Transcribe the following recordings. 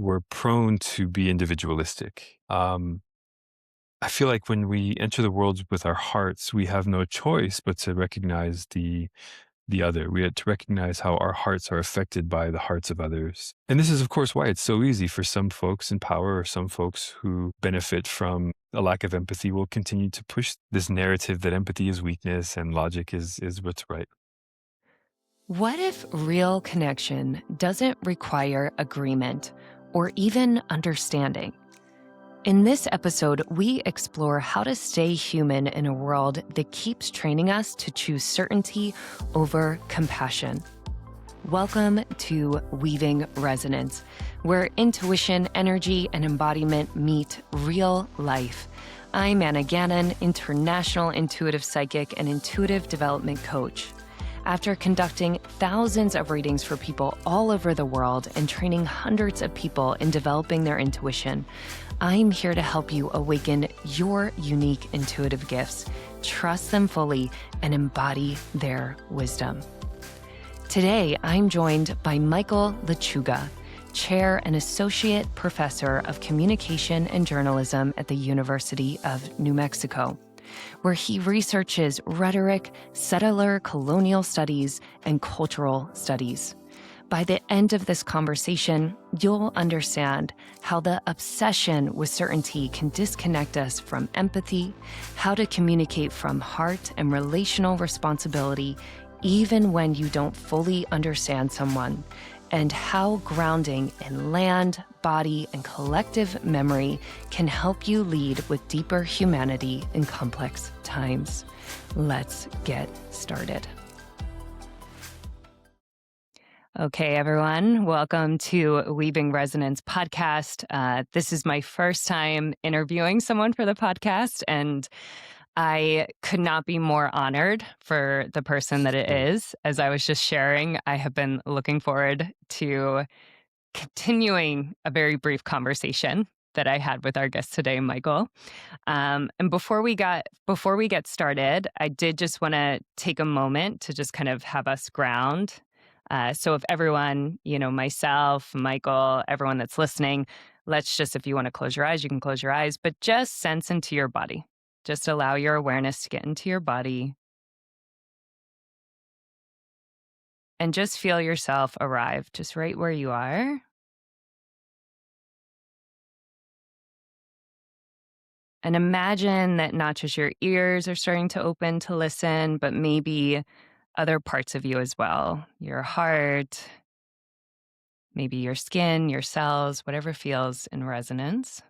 we're prone to be individualistic. I feel like when we enter the world with our hearts, we have no choice but to recognize the other. We had to recognize how our hearts are affected by the hearts of others. And this is, of course, why it's so easy for some folks in power or some folks who benefit from a lack of empathy will continue to push this narrative that empathy is weakness and logic is what's right. What if real connection doesn't require agreement or even understanding? In this episode, we explore how to stay human in a world that keeps training us to choose certainty over compassion. Welcome to Weaving Resonance, where intuition, energy, and embodiment meet real life. I'm Anna Gannon, international intuitive psychic and intuitive development coach. After conducting thousands of readings for people all over the world and training hundreds of people in developing their intuition, I'm here to help you awaken your unique intuitive gifts, trust them fully, and embody their wisdom. Today, I'm joined by Michael Lechuga, Chair and Associate Professor of Communication and Journalism at the University of New Mexico, where he researches rhetoric, settler colonial studies, and cultural studies. By the end of this conversation, you'll understand how the obsession with certainty can disconnect us from empathy, how to communicate from heart and relational responsibility, even when you don't fully understand someone, and how grounding in land, body, and collective memory can help you lead with deeper humanity in complex times. Let's get started. Okay, everyone, welcome to Weaving Resonance podcast. This is my first time interviewing someone for the podcast, and I could not be more honored for the person that it is. As I was just sharing, I have been looking forward to continuing a very brief conversation that I had with our guest today, Michael. And before we get started, I did just want to take a moment to just kind of have us ground. So if everyone, myself, Michael, everyone that's listening, let's just, if you want to close your eyes, you can close your eyes, but just sense into your body. Just allow your awareness to get into your body and just feel yourself arrive just right where you are. And imagine that not just your ears are starting to open to listen, but maybe other parts of you as well. Your heart, maybe your skin, your cells, whatever feels in resonance.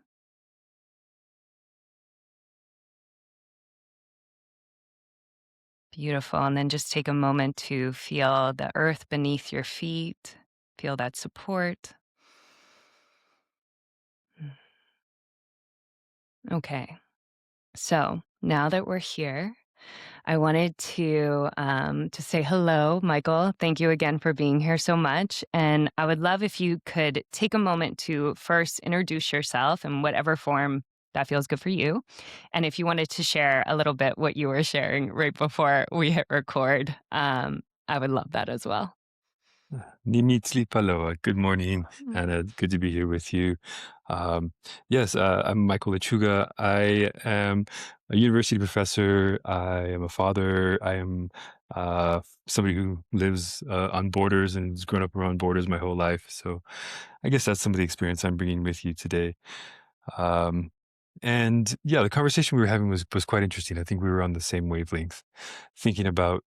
Beautiful. And then just take a moment to feel the earth beneath your feet. Feel that support. Okay. So now that we're here, I wanted to say hello, Michael. Thank you again for being here so much. And I would love if you could take a moment to first introduce yourself in whatever form that feels good for you. And if you wanted to share a little bit what you were sharing right before we hit record, I would love that as well. Nimitli Paloa. Good morning, Anna. Good to be here with you. Yes, I'm Michael Lechuga. I am a university professor. I am a father. I am somebody who lives on borders and has grown up around borders my whole life. So I guess that's some of the experience I'm bringing with you today. And yeah, the conversation we were having was quite interesting. I think we were on the same wavelength, thinking about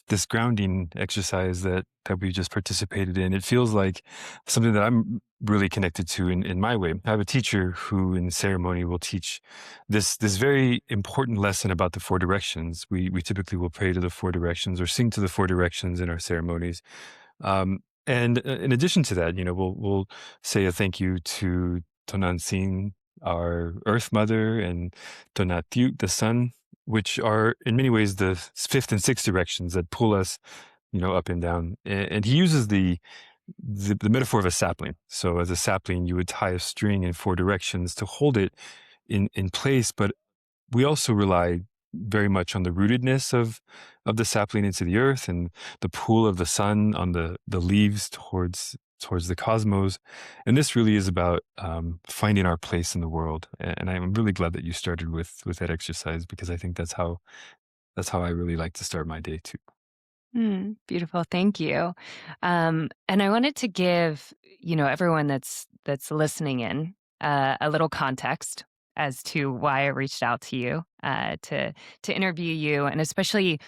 this grounding exercise that we just participated in. It feels like something that I'm really connected to in my way. I have a teacher who in ceremony will teach this very important lesson about the four directions. We typically will pray to the four directions or sing to the four directions in our ceremonies. And in addition to that, we'll say a thank you to Tonantzin, our Earth Mother, and Tonatiuh, the Sun, which are in many ways the fifth and sixth directions that pull us, up and down. And he uses the metaphor of a sapling. So as a sapling, you would tie a string in four directions to hold it in place. But we also rely very much on the rootedness of the sapling into the earth and the pull of the sun on the leaves towards the cosmos. And this really is about finding our place in the world. And I'm really glad that you started with that exercise, because I think that's how I really like to start my day too. Beautiful. Thank you. And I wanted to give, everyone that's listening in a little context as to why I reached out to you to interview you, and especially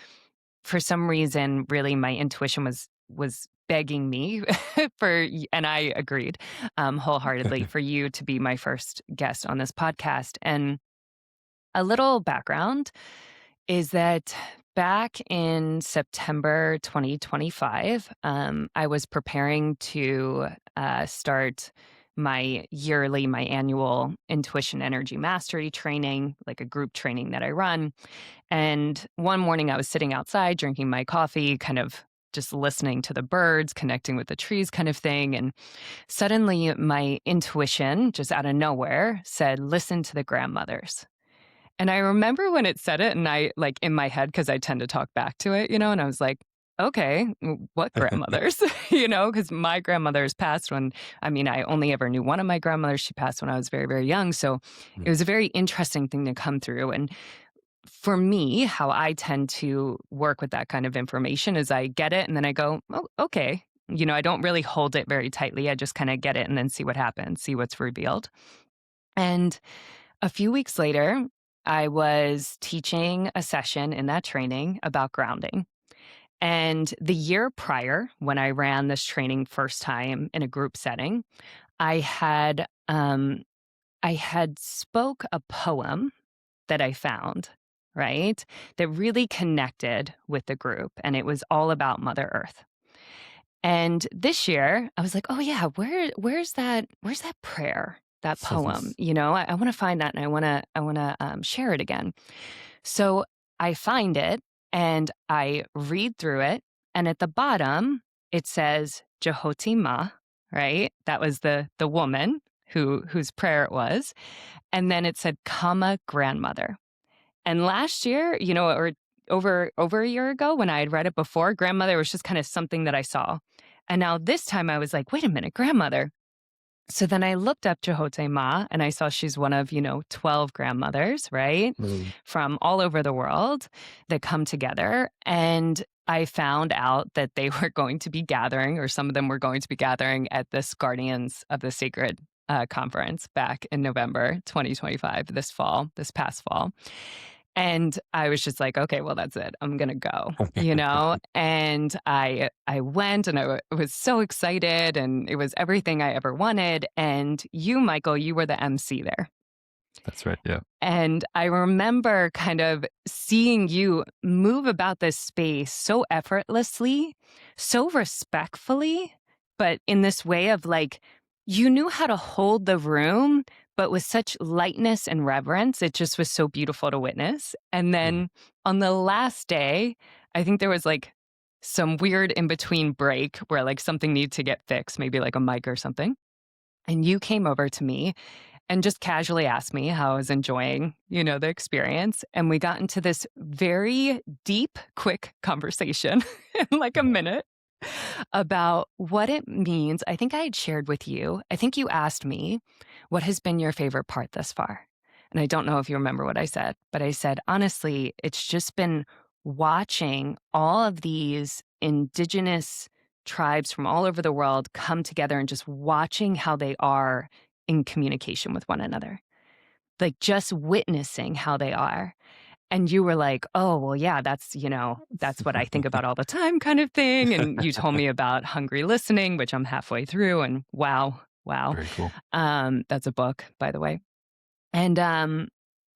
for some reason, really, my intuition was begging me and I agreed wholeheartedly for you to be my first guest on this podcast. And a little background is that back in September 2025, I was preparing to start my annual intuition energy mastery training, like a group training that I run. And one morning I was sitting outside drinking my coffee, kind of just listening to the birds, connecting with the trees kind of thing. And suddenly my intuition, just out of nowhere, said, listen to the grandmothers. And I remember when it said it, and I, like, in my head, because I tend to talk back to it, and I was like, okay, what grandmothers? Because my grandmother's passed I only ever knew one of my grandmothers. She passed when I was very, very young. So it was a very interesting thing to come through. And for me, how I tend to work with that kind of information is I get it and then I go, oh, okay. I don't really hold it very tightly. I just kind of get it and then see what happens, see what's revealed. And a few weeks later, I was teaching a session in that training about grounding. And the year prior, when I ran this training first time in a group setting, I had spoke a poem that I found, right, that really connected with the group, and it was all about Mother Earth. And this year, I was like, "Oh yeah, where's that prayer, that poem?" I want to find that, and I want to share it again. So I find it, and I read through it, and at the bottom it says Jehoti Ma, right? That was the woman whose prayer it was, and then it said, "Comma grandmother." And last year, or over a year ago when I had read it before, grandmother was just kind of something that I saw. And now this time I was like, wait a minute, grandmother. So then I looked up Jehote Ma and I saw she's one of, 12 grandmothers, right? Mm. From all over the world that come together. And I found out that they were going to be gathering, or some of them were going to be gathering at this Guardians of the Sacred conference back in November 2025, this past fall. And I was just like, okay, well, that's it. I'm going to go, And I went and was so excited, and it was everything I ever wanted. And you, Michael, you were the MC there. That's right. Yeah. And I remember kind of seeing you move about this space so effortlessly, so respectfully, but in this way of like, you knew how to hold the room, but with such lightness and reverence. It just was so beautiful to witness. And Mm. then on the last day, I think there was like some weird in between break where like something needed to get fixed, maybe like a mic or something. And you came over to me and just casually asked me how I was enjoying, the experience. And we got into this very deep, quick conversation in like a minute about what it means. I think I had shared with you, I think you asked me, what has been your favorite part thus far? And I don't know if you remember what I said, but I said, honestly, it's just been watching all of these indigenous tribes from all over the world come together and just watching how they are in communication with one another, like just witnessing how they are. And you were like, oh, well, yeah, that's what I think about all the time kind of thing. And you told me about Hungry Listening, which I'm halfway through. And wow. Very cool. That's a book, by the way. And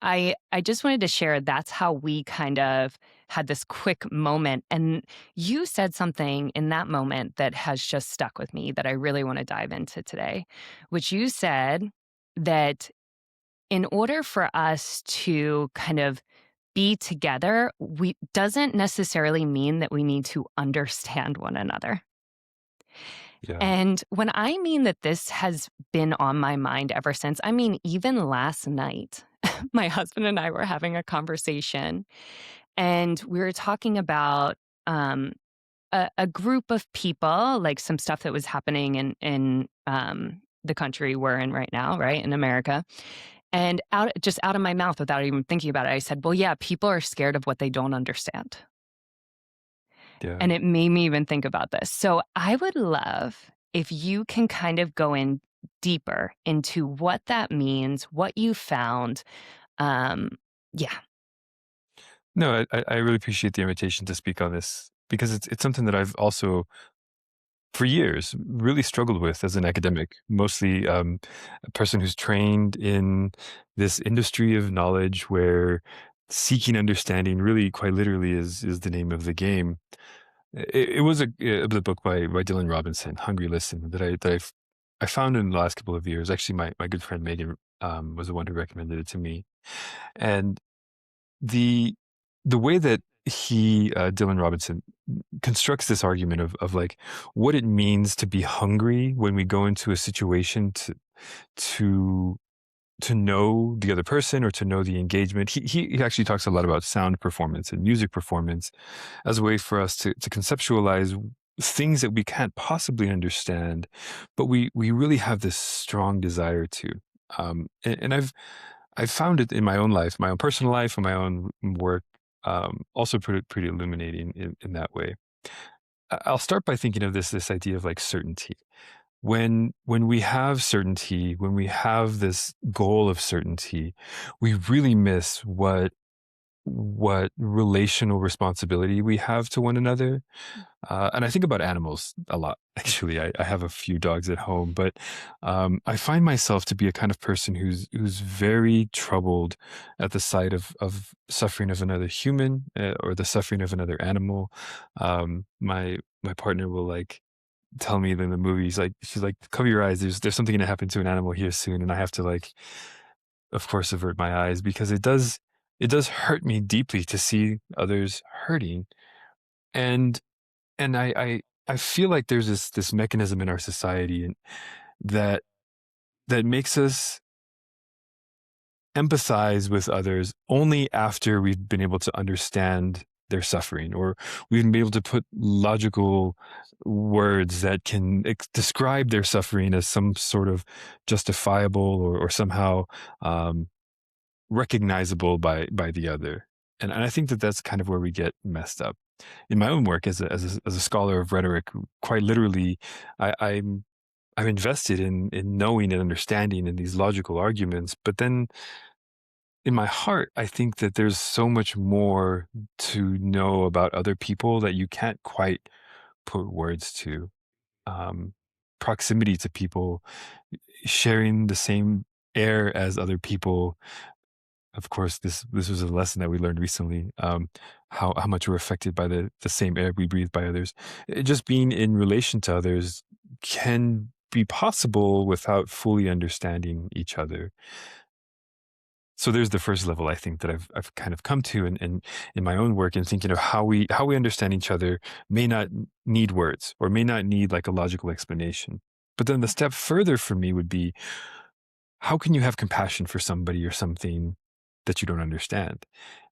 I just wanted to share that's how we kind of had this quick moment. And you said something in that moment that has just stuck with me that I really want to dive into today, which you said that in order for us to kind of be together, we doesn't necessarily mean that we need to understand one another. Yeah. And when I mean that this has been on my mind ever since, I mean, even last night my husband and I were having a conversation, and we were talking about um, a group of people, like some stuff that was happening in the country we're in right now, right in America. And out of my mouth, without even thinking about it, I said, "Well, yeah, people are scared of what they don't understand." Yeah. And it made me even think about this. So I would love if you can kind of go in deeper into what that means, what you found. Um, yeah. No, I really appreciate the invitation to speak on this because it's something that I've also, for years, really struggled with as an academic, mostly a person who's trained in this industry of knowledge where seeking understanding really quite literally is the name of the game. It was a book by Dylan Robinson, Hungry Listen, I found in the last couple of years. Actually, my good friend Megan was the one who recommended it to me. And the the way that Dylan Robinson constructs this argument of like what it means to be hungry when we go into a situation to to know the other person or to know the engagement. He actually talks a lot about sound performance and music performance as a way for us to conceptualize things that we can't possibly understand, but we really have this strong desire to. And I've found it in my own life, my own personal life, and my own work, also pretty illuminating in that way. I'll start by thinking of this idea of like certainty. When we have certainty, when we have this goal of certainty, we really miss what relational responsibility we have to one another. And I think about animals a lot. Actually, I have a few dogs at home, but I find myself to be a kind of person who's very troubled at the sight of suffering of another human, or the suffering of another animal. My partner will like tell me in the movies, like she's like, "Cover your eyes. There's something gonna happen to an animal here soon," and I have to like, of course, avert my eyes because it does hurt me deeply to see others hurting. And and I feel like there's this mechanism in our society and that that makes us empathize with others only after we've been able to understand their suffering, or we've been able to put logical words that can describe their suffering as some sort of justifiable or somehow um, recognizable by the other. And I think that that's kind of where we get messed up. In my own work as a scholar of rhetoric, quite literally, I'm invested in knowing and understanding in these logical arguments, but then in my heart, I think that there's so much more to know about other people that you can't quite put words to. Um, Proximity to people, sharing the same air as other people. Of course, this was a lesson that we learned recently. How much we're affected by the same air we breathe by others. Just being in relation to others can be possible without fully understanding each other. So there's the first level I think that I've kind of come to in my own work and thinking of how we understand each other may not need words or may not need like a logical explanation. But then the step further for me would be, how can you have compassion for somebody or something that you don't understand?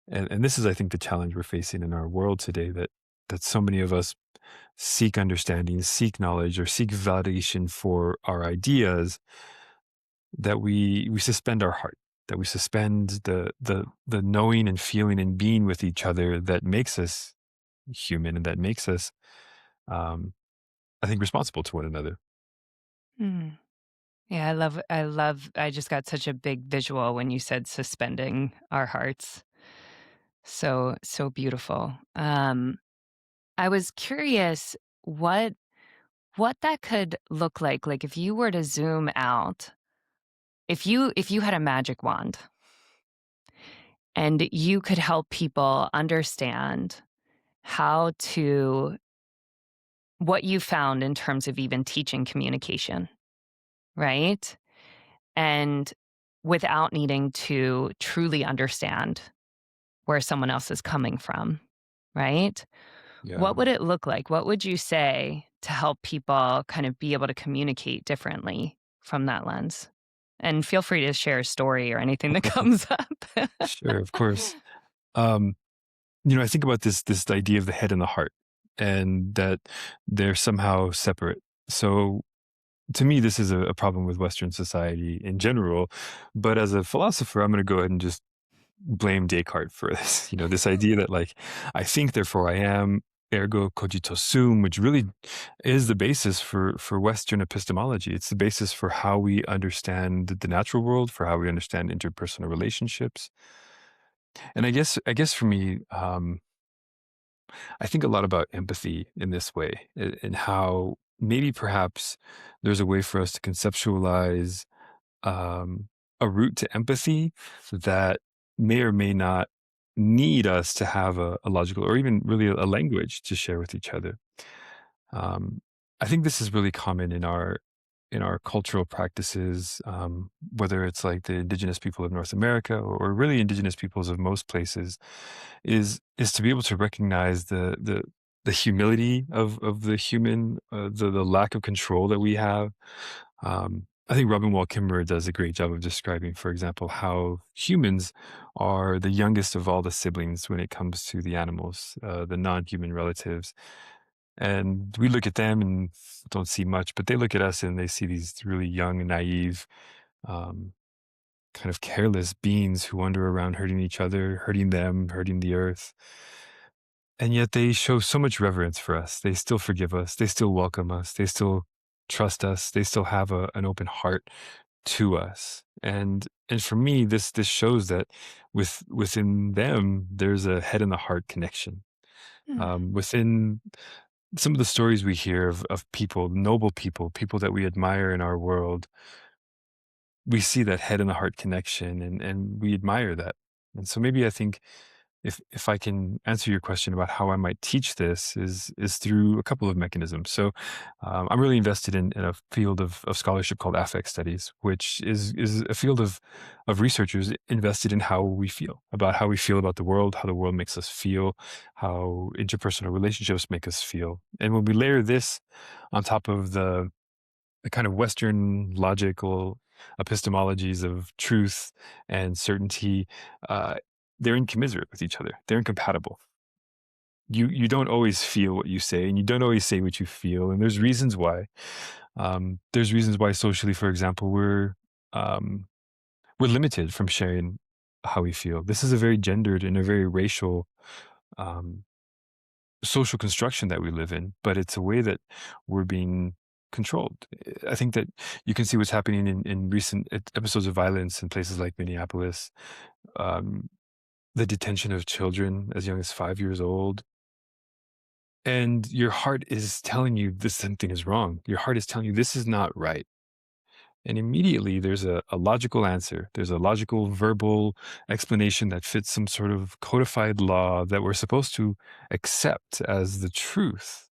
And this is, I think, the challenge we're facing in our world today, that so many of us seek understanding, seek knowledge, or seek validation for our ideas, that we suspend our heart, that we suspend the knowing and feeling and being with each other that makes us human and that makes us, um, I think, responsible to one another. Mm. Yeah, I just got such a big visual when you said suspending our hearts. So, so beautiful. I was curious what what that could look like if you were to zoom out, if you had a magic wand and you could help people understand how to what you found in terms of even teaching communication, right? And without needing to truly understand where someone else is coming from, right? Yeah. What would it look like? What would you say to help people kind of be able to communicate differently from that lens? And feel free to share a story or anything that comes up. Sure, of course. Um, I think about this idea of the head and the heart, and that they're somehow separate. So to me, this is a problem with Western society in general. But as a philosopher, I'm going to go ahead and just blame Descartes for this. This idea that like I think, therefore I am, ergo cogito sum, which really is the basis for Western epistemology. It's the basis for how we understand the natural world, for how we understand interpersonal relationships. And I guess for me, I think a lot about empathy in this way, and how maybe perhaps there's a way for us to conceptualize um, a route to empathy that may or may not need us to have a logical or even really a language to share with each other. Um, I think this is really common in our cultural practices, whether it's like the indigenous people of North America or really indigenous peoples of most places, is to be able to recognize the humility of the human, the lack of control that we have. I think Robin Wall Kimmerer does a great job of describing, for example, how humans are the youngest of all the siblings when it comes to the animals, the non-human relatives. And we look at them and don't see much, but they look at us and they see these really young and naive, um, kind of careless beings who wander around hurting each other, hurting them, hurting the earth. And yet they show so much reverence for us. They still forgive us. They still welcome us. They still trust us. They still have an open heart to us. And for me, this shows that within them, there's a head and the heart connection. Mm. Within some of the stories we hear of people, noble people, people that we admire in our world, we see that head and the heart connection, and we admire that. And so maybe I think if I can answer your question about how I might teach this is through a couple of mechanisms. So I'm really invested in a field of scholarship called affect studies, which is a field of researchers invested in how we feel, about how we feel about the world, how the world makes us feel, how interpersonal relationships make us feel. And when we layer this on top of the kind of Western logical epistemologies of truth and certainty, uh, they're incommiserate with each other. They're incompatible. You don't always feel what you say, and you don't always say what you feel. And there's reasons why. There's reasons why socially, for example, we're limited from sharing how we feel. This is a very gendered and a very racial um, social construction that we live in, but it's a way that we're being controlled. I think that you can see what's happening in recent episodes of violence in places like Minneapolis, um, the detention of children as young as 5 years old. And your heart is telling you this something is wrong. Your heart is telling you this is not right. And immediately there's a logical answer. There's a logical verbal explanation that fits some sort of codified law that we're supposed to accept as the truth.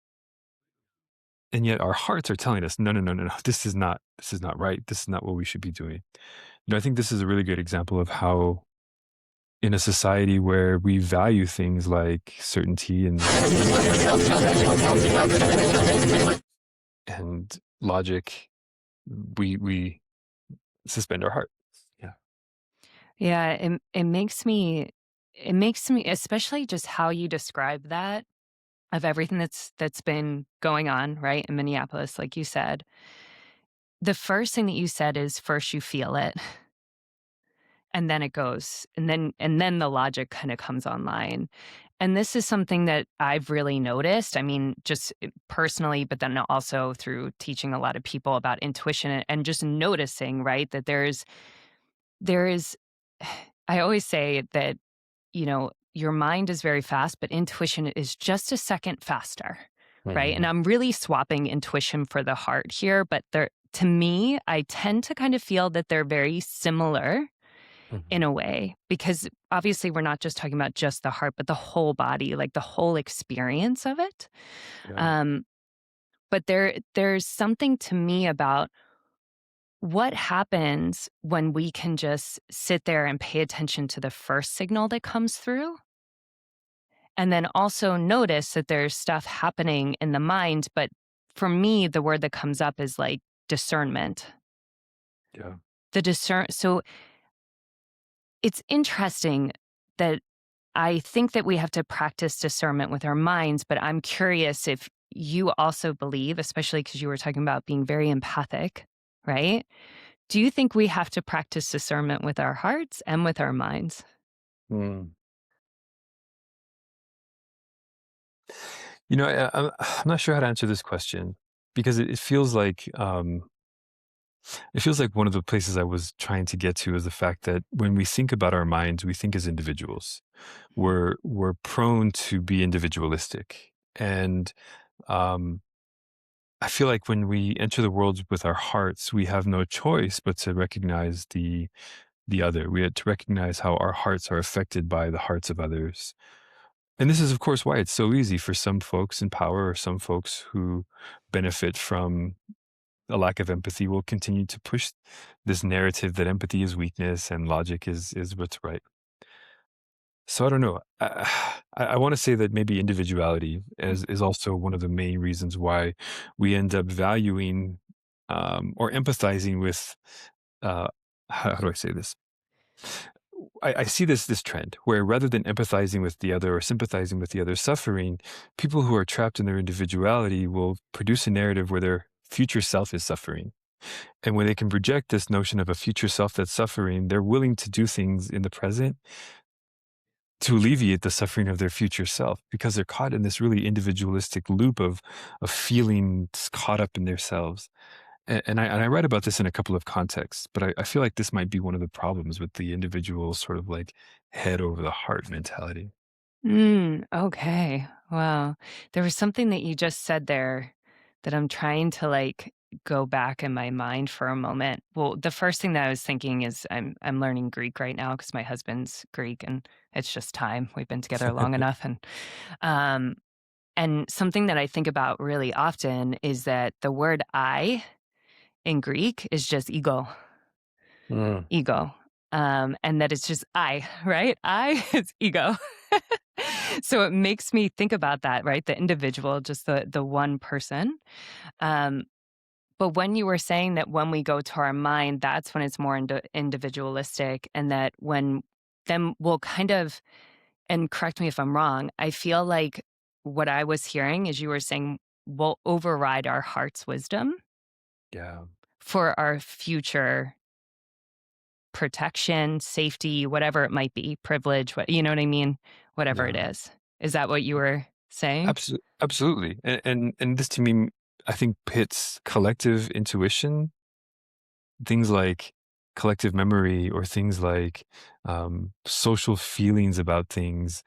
And yet our hearts are telling us, no, no, no, no, no, this is not right. This is not what we should be doing. I think this is a really good example of how in a society where we value things like certainty and logic, we suspend our heart. Yeah. Yeah, it makes me, especially just how you describe that, of everything that's been going on, right, in Minneapolis, like you said. The first thing that you said is first you feel it, and then it goes, and then the logic kind of comes online. And this is something that I've really noticed. I mean, just personally, but then also through teaching a lot of people about intuition and just noticing, right, that there is I always say that, your mind is very fast, but intuition is just a second faster, right? And Mhm. I'm really swapping intuition for the heart here, but to me, I tend to kind of feel that they're very similar in Mhm. a way, because obviously we're not just talking about just the heart, but the whole body, like the whole experience of it. Yeah. Um, but there's something to me about what happens when we can just sit there and pay attention to the first signal that comes through, and then also notice that there's stuff happening in the mind. But for me, the word that comes up is like discernment. Yeah. the discern so it's interesting that I think that we have to practice discernment with our minds, but I'm curious if you also believe, especially because you were talking about being very empathic, right? Do you think we have to practice discernment with our hearts and with our minds? Mm. I'm not sure how to answer this question because it feels like one of the places I was trying to get to is the fact that when we think about our minds, we think as individuals. We're prone to be individualistic, and um, I feel like when we enter the world with our hearts, we have no choice but to recognize the other. We had to recognize how our hearts are affected by the hearts of others. And this is, of course, why it's so easy for some folks in power or some folks who benefit from a lack of empathy will continue to push this narrative that empathy is weakness and logic is what's right. So I don't know. I want to say that maybe individuality is also one of the main reasons why we end up valuing or empathizing with. Uh, how do I say this? I see this trend where rather than empathizing with the other or sympathizing with the other's suffering, people who are trapped in their individuality will produce a narrative where their future self is suffering. And when they can project this notion of a future self that's suffering, they're willing to do things in the present to alleviate the suffering of their future self because they're caught in this really individualistic loop of feeling caught up in themselves. And I read about this in a couple of contexts, but I feel like this might be one of the problems with the individual sort of like head over the heart mentality. Okay. Wow. There was something that you just said there that I'm trying to like go back in my mind for a moment. Well, the first thing that I was thinking is I'm learning Greek right now because my husband's Greek and it's just time. We've been together long enough um and something that I think about really often is that the word I in Greek is just ego. Mm, Ego. And that it's just I, right? I is ego. So it makes me think about that, right? The individual, just the one person. Um, but when you were saying that when we go to our mind, that's when it's more individualistic, and that when then we'll kind of, and correct me if I'm wrong, I feel like what I was hearing is you were saying we'll override our heart's wisdom yeah, for our future protection, safety, whatever it might be, privilege, what you know what I mean? Whatever it yeah, is. Is that what you were saying? absolutely. And this to me, I think pits collective intuition, things like collective memory or things like social feelings about things.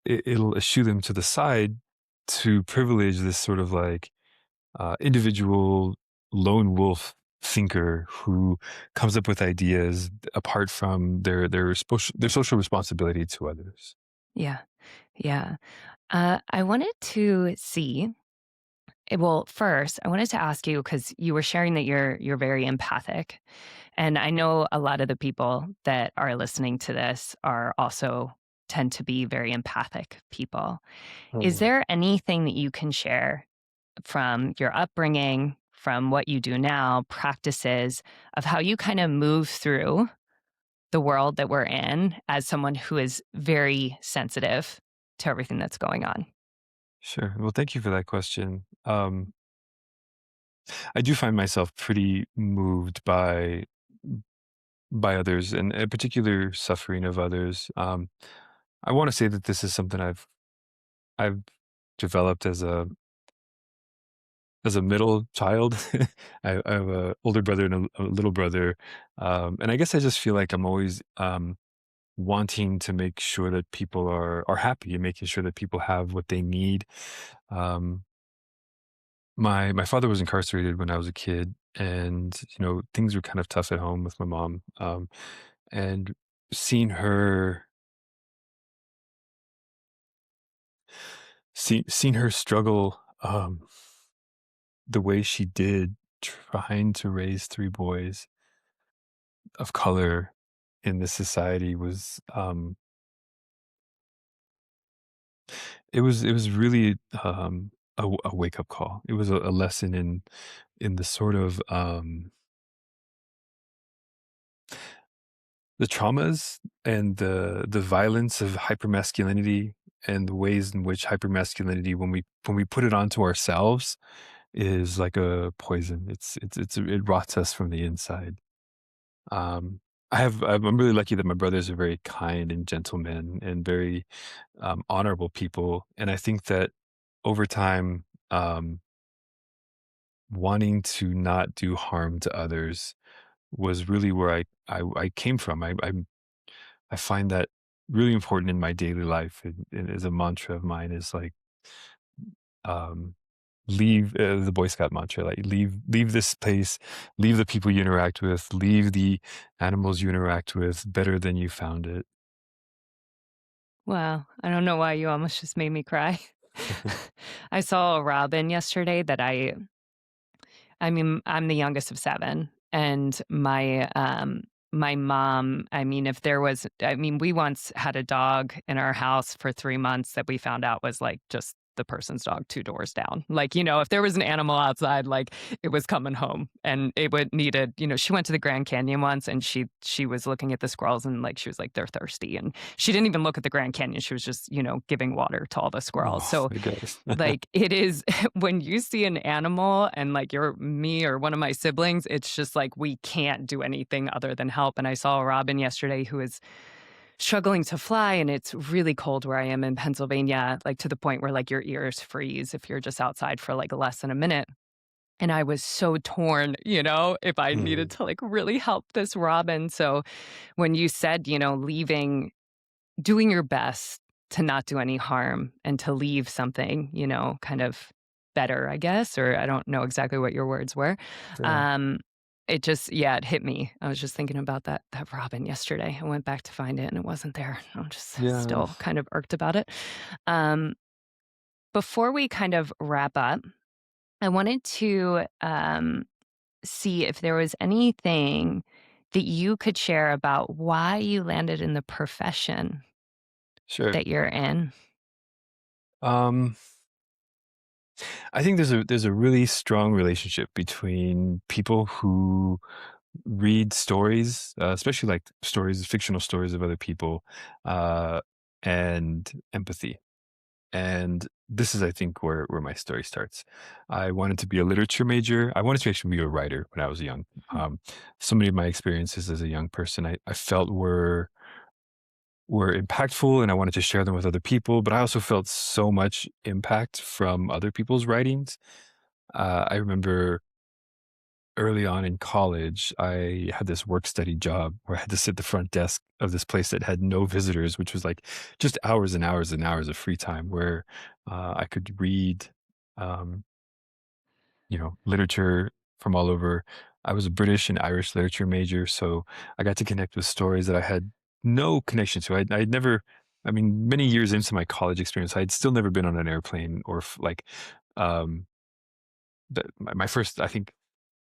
It'll eschew them to the side to privilege this sort of like individual lone wolf thinker who comes up with ideas apart from their social responsibility to others. Yeah. Yeah. I wanted to see well, first, I wanted to ask you because you were sharing that you're very empathic. And I know a lot of the people that are listening to this are also tend to be very empathic people. Is Mm. there anything that you can share from your upbringing, from what you do now, practices of how you kind of move through the world that we're in as someone who is very sensitive to everything that's going on? Sure. Well, thank you for that question. I do find myself pretty moved by others and a particular suffering of others. I want to say that this is something I've developed as a middle child. I have a older brother and a little brother, and I guess I just feel like I'm always wanting to make sure that people are happy and making sure that people have what they need. Um, my father was incarcerated when I was a kid, and things were kind of tough at home with my mom. And seeing her seeing her struggle the way she did, trying to raise three boys of color in this society was it was really a wake up call. It was a lesson in the sort of the traumas and the violence of hypermasculinity and the ways in which hypermasculinity, when we put it onto ourselves, is like a poison. It rots us from the inside. Um, I'm really lucky that my brothers are very kind and gentlemen and very honorable people, and I think that over time, wanting to not do harm to others was really where I came from. I find that really important in my daily life, and as a mantra of mine is like, um, leave the Boy Scout mantra, like leave this place, leave the people you interact with, leave the animals you interact with better than you found it. Wow, I don't know why you almost just made me cry. I saw a robin yesterday that I mean, I'm the youngest of 7, and my mom, I mean, if there was I mean, we once had a dog in our house for 3 months that we found out was, like, just the person's dog 2 doors down. Like, if there was an animal outside, like, it was coming home, and it would needed she went to the Grand Canyon once, and she was looking at the squirrels, and, like, she was like, "They're thirsty," and she didn't even look at the Grand Canyon, she was just, giving water to all the squirrels. Oh So my gosh. like, it is when you see an animal and, like, you're me or one of my siblings, it's just like we can't do anything other than help, and I saw a robin yesterday who is struggling to fly, and it's really cold where I am in Pennsylvania, like, to the point where, like, your ears freeze if you're just outside for, like, less than a minute, and I was so torn, if I needed Mm, to, like, really help this robin. So when you said, leaving doing your best to not do any harm and to leave something, kind of better, I guess, or I don't know exactly what your words were. yeah. Um, it just, yeah, it hit me. I was just thinking about that robin yesterday. I went back to find it and it wasn't there. I'm just Yeah, still kind of irked about it. Um, Before we kind of wrap up, I wanted to see if there was anything that you could share about why you landed in the profession sure. that you're in. Um, I think there's a really strong relationship between people who read stories, especially like stories, fictional stories of other people, uh, and empathy. And this is, I think, where my story starts. I wanted to be a literature major. I wanted to actually be a writer when I was young. Um, so many of my experiences as a young person, I felt were impactful, and I wanted to share them with other people. But I also felt so much impact from other people's writings. I remember early on in college, I had this work study job where I had to sit at the front desk of this place that had no visitors, which was like just hours and hours and hours of free time where I could read, um, literature from all over. I was a British and Irish literature major, so I got to connect with stories that I had no connection to. I'd never, I mean, many years into my college experience, I'd still never been on an airplane or um, my first, I think,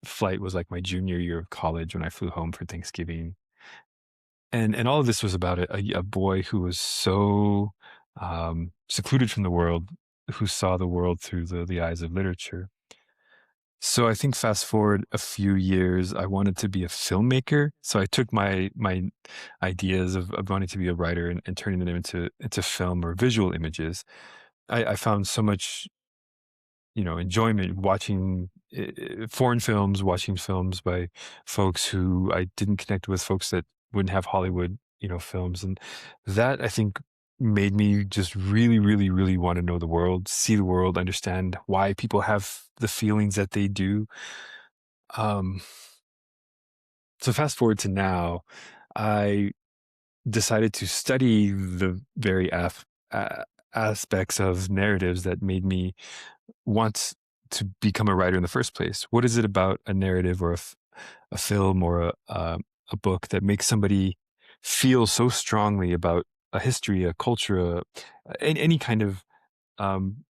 flight was like my junior year of college when I flew home for Thanksgiving, and all of this was about a boy who was so secluded from the world, who saw the world through the eyes of literature. So I think fast forward a few years, I wanted to be a filmmaker. So I took my ideas of wanting to be a writer and turning them into film or visual images. I found so much enjoyment watching foreign films, watching films by folks who I didn't connect with, folks that wouldn't have Hollywood, films. And that I think made me just really, really, really want to know the world, see the world, understand why people have the feelings that they do. Um, so fast forward to now, I decided to study the very aspects of narratives that made me want to become a writer in the first place. What is it about a narrative or a film or a book that makes somebody feel so strongly about a history, a culture, any kind of um,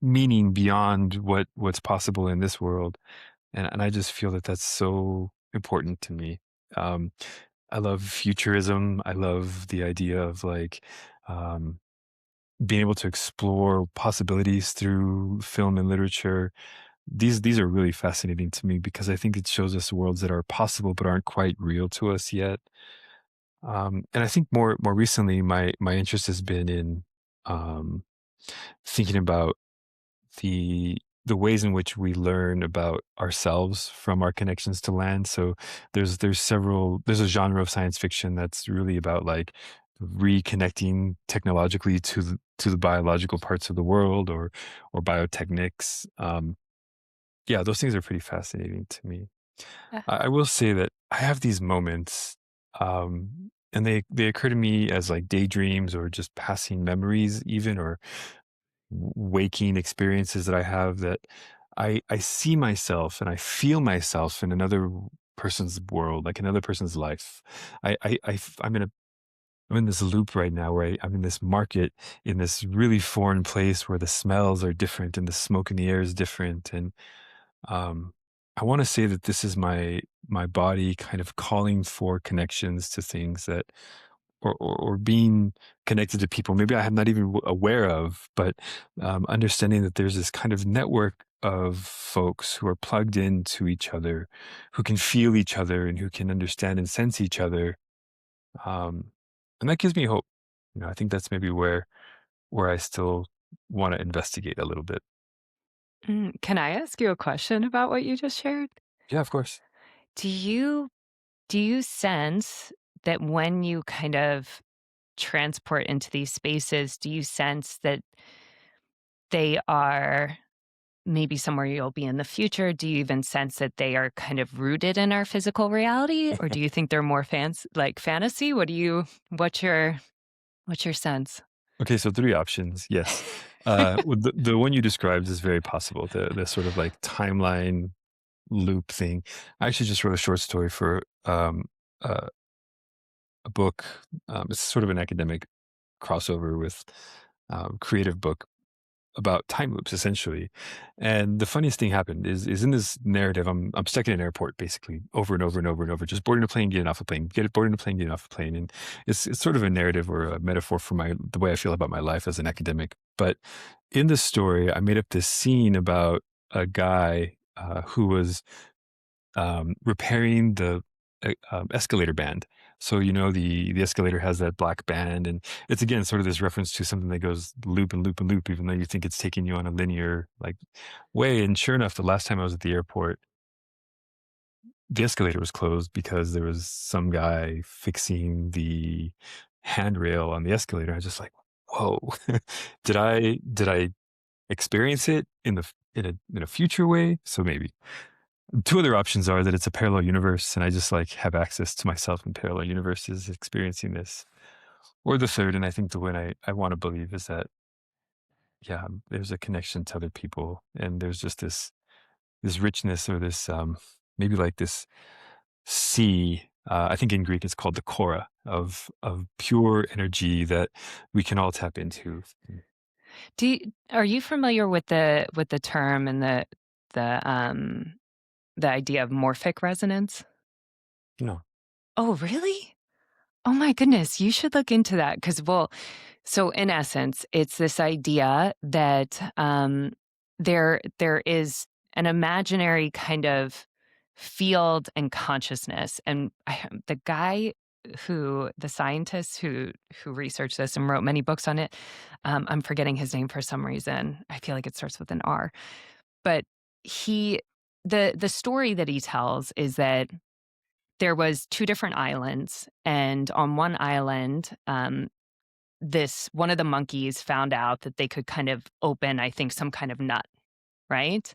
meaning beyond what's possible in this world? And I just feel that that's so important to me. Um, I love futurism. I love the idea of like um, being able to explore possibilities through film and literature. These are really fascinating to me because I think it shows us worlds that are possible but aren't quite real to us yet. And I think more recently, my interest has been in um, thinking about the ways in which we learn about ourselves from our connections to land. So there's a genre of science fiction that's really about like reconnecting technologically to the biological parts of the world or biotechnics. Yeah, those things are pretty fascinating to me. Uh, I will say that I have these moments, and they occur to me as like daydreams or just passing memories, even or waking experiences that I have that I see myself and I feel myself in another person's world, like another person's life. I'm in this loop right now where I'm in this market in this really foreign place where the smells are different and the smoke in the air is different. And um, I want to say that this is my body kind of calling for connections to things that or being connected to people maybe I am not even aware of, but understanding that there's this kind of network of folks who are plugged into each other, who can feel each other and who can understand and sense each other. Um, and that gives me hope. I think that's maybe where I still want to investigate a little bit. can I ask you a question about what you just shared? Yeah, of course. Do you do you sense that when you kind of transport into these spaces, do you sense that they are maybe somewhere you'll be in the future? Do you even sense that they are kind of rooted in our physical reality, or do you think they're more like fantasy? What's your sense? Okay, so three options. Yes. Well, the one you described is very possible. The sort of like timeline loop thing. I actually just wrote a short story for uh, a book. It's sort of an academic crossover with creative book about time loops, essentially. And the funniest thing happened is in this narrative, I'm stuck in an airport basically over and over and over and over, just boarding a plane, getting off a plane, boarding a plane, getting off a plane, and it's sort of a narrative or a metaphor for the way I feel about my life as an academic. But in the story, I made up this scene about a guy who was repairing the escalator band. So the escalator has that black band, and it's again sort of this reference to something that goes loop and loop and loop, even though you think it's taking you on a linear like way. And sure enough, the last time I was at the airport, the escalator was closed because there was some guy fixing the handrail on the escalator. I was just like, whoa, did I experience it in a future way? So maybe. Two other options are that it's a parallel universe and I just like have access to myself in parallel universes experiencing this. Or the third, and I think the one I want to believe is that, yeah, there's a connection to other people and there's just this richness or this maybe like this sea. I think in Greek it's called the kora of pure energy that we can all tap into. Are you familiar with the term and the the idea of morphic resonance? No. Oh, really? Oh my goodness, you should look into that because, well, so in essence, it's this idea that there is an imaginary kind of field and consciousness, and the guy the scientist who researched this and wrote many books on it, I'm forgetting his name for some reason. I feel like it starts with an R, but he the story that he tells is that there was two different islands, and on one island, this one of the monkeys found out that they could kind of open, I think, some kind of nut, right?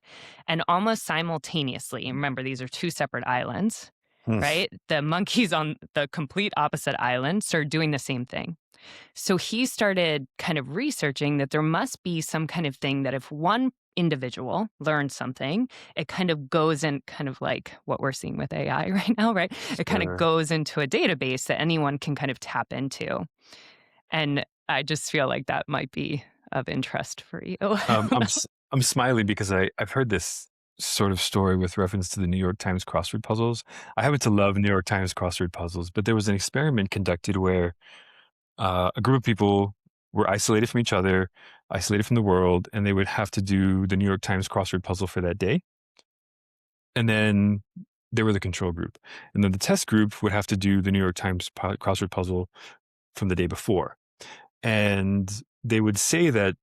And almost simultaneously, and remember, these are two separate islands, Hmm. right? The monkeys on the complete opposite island started doing the same thing. So he started kind of researching that there must be some kind of thing that if one individual learns something, it kind of goes in kind of like what we're seeing with AI right now, right? It kind of Sure. goes into a database that anyone can kind of tap into. And I just feel like that might be of interest for you. I Um, don't I'm know. s- I'm smiling because I've heard this sort of story with reference to the New York Times crossword puzzles. I happen to love New York Times crossword puzzles, but there was an experiment conducted where a group of people were isolated from each other, isolated from the world, and they would have to do the New York Times crossword puzzle for that day. And then they were the control group. And then the test group would have to do the New York Times crossword puzzle from the day before. And they would say that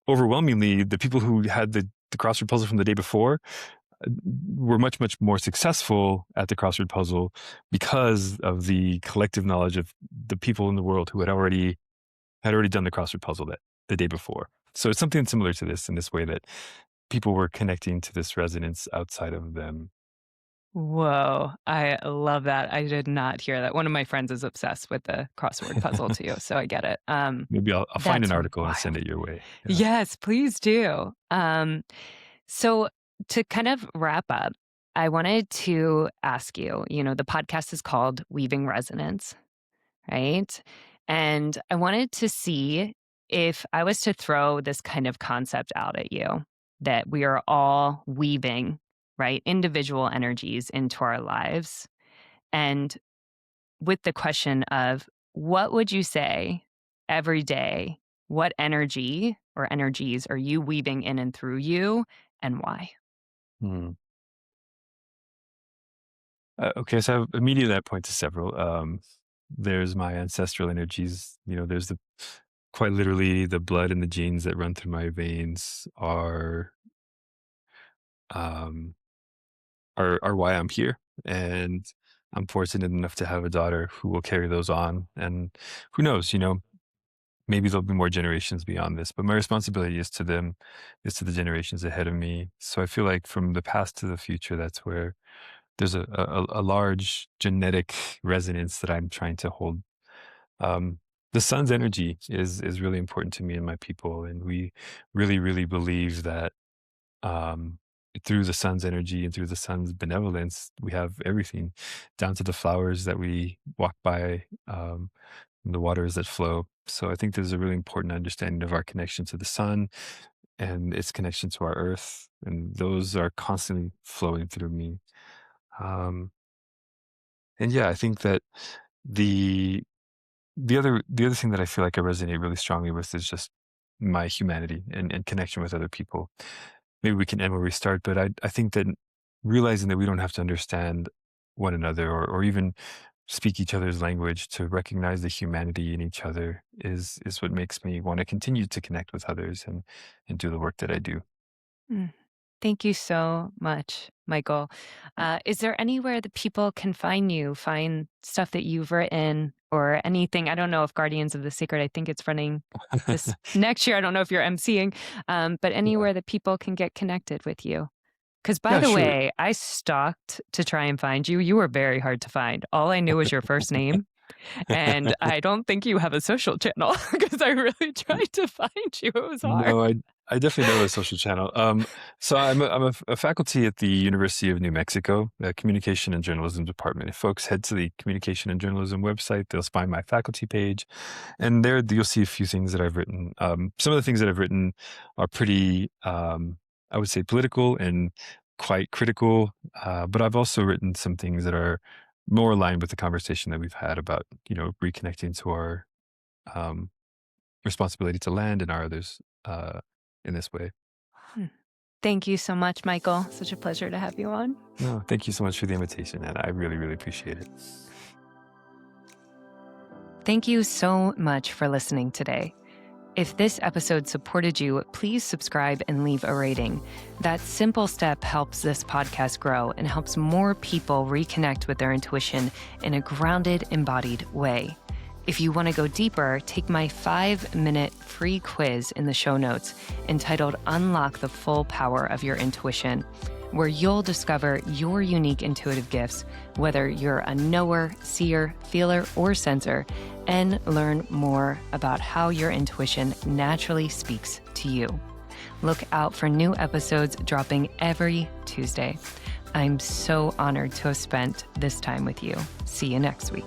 overwhelmingly, the people who had the crossword puzzle from the day before were much, much more successful at the crossword puzzle because of the collective knowledge of the people in the world who had already done the crossword puzzle the day before. So it's something similar to this in this way that people were connecting to this resonance outside of them. Whoa, I love that. I did not hear that. One of my friends is obsessed with the crossword puzzle too, so I get it. Maybe I'll find an That's article and send wild. it your way. Yeah. Yes, please do. So to kind of wrap up, I wanted to ask you, the podcast is called Weaving Resonance, right? And I wanted to see if I was to throw this kind of concept out at you that we are all weaving, right, individual energies into our lives. And with the question of what would you say every day? What energy or energies are you weaving in and through you, and why? Hmm. Okay, so immediately I point to several. There's my ancestral energies. There's quite literally the blood and the genes that run through my veins um, are why I'm here, and I'm fortunate enough to have a daughter who will carry those on. And who knows, maybe there'll be more generations beyond this, but my responsibility is to them, is to the generations ahead of me. So I feel like from the past to the future, that's where there's a large genetic resonance that I'm trying to hold. Um, the sun's energy is really important to me and my people, and we really, really believe that um, through the sun's energy and through the sun's benevolence, we have everything, down to the flowers that we walk by, and the waters that flow. So I think there's a really important understanding of our connection to the sun and its connection to our earth, and those are constantly flowing through me. Um, and yeah, I think that the the other thing that I feel like I resonate really strongly with is just my humanity and connection with other people. Maybe we can end where we start, but I think that realizing that we don't have to understand one another, or even speak each other's language, to recognize the humanity in each other is what makes me want to continue to connect with others and do the work that I do. Mm. Thank you so much, Michael. Is there anywhere that people can find you, find stuff that you've written or anything? I don't know if Guardians of the Sacred, I think it's running this next year. I don't know if you're emceeing, but Yeah. anywhere that people can get connected with you. Because by Yeah, the sure. way, I stalked to try and find you. You were very hard to find. All I knew was your first name. And I don't think you have a social channel because I really tried to find you. It was hard. No, I definitely know a social channel. So I'm a faculty at the University of New Mexico, Communication and Journalism Department. If folks head to the Communication and Journalism website, they'll find my faculty page, and there you'll see a few things that I've written. Some of the things that I've written are pretty, I would say, political and quite critical. But I've also written some things that are more aligned with the conversation that we've had about, reconnecting to our um, responsibility to land and our others in this way. Hmm. Thank you so much, Michael. Such a pleasure to have you on. No, thank you so much for the invitation, and I really, really appreciate it. Thank you so much for listening today. If this episode supported you, please subscribe and leave a rating. That simple step helps this podcast grow and helps more people reconnect with their intuition in a grounded, embodied way. If you want to go deeper, take my 5-minute free quiz in the show notes entitled Unlock the Full Power of Your Intuition, where you'll discover your unique intuitive gifts, whether you're a knower, seer, feeler, or sensor, and learn more about how your intuition naturally speaks to you. Look out for new episodes dropping every Tuesday. I'm so honored to have spent this time with you. See you next week.